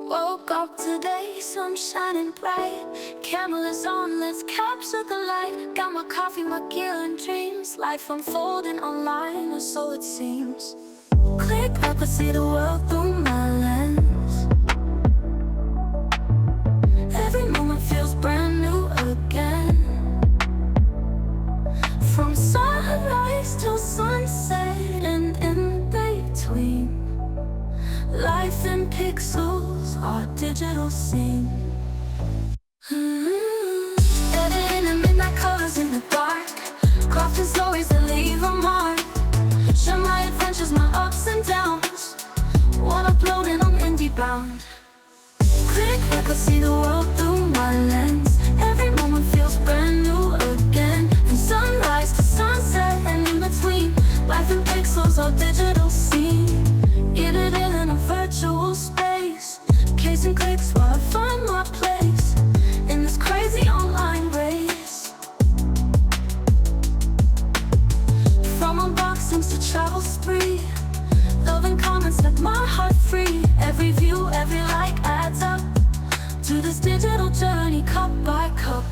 Woke up today, sun shining bright. Camera is on, let's capture the light. Got my coffee, my gear and dreams. Life unfolding online, or so it seems. Click up, I see the world through my lens. Every moment feels brand new again. From sunrise till sunset and in between. Life in pixels, our digital scene. Editing in midnight colors in the dark. Crafting stories that leave a mark. Share my adventures, my ups and downs, while uploading on indie bound. Click back, I see the world through my lens. Every moment feels brand new again. From sunrise to sunset and in between. Life in pixels, our digital scene. Edited in a virtual space. Casing clicks while I find my place in this crazy online race. From unboxings to travel spree. Love and comments set my heart free. Every view, every like adds up to this digital journey, cup by cup.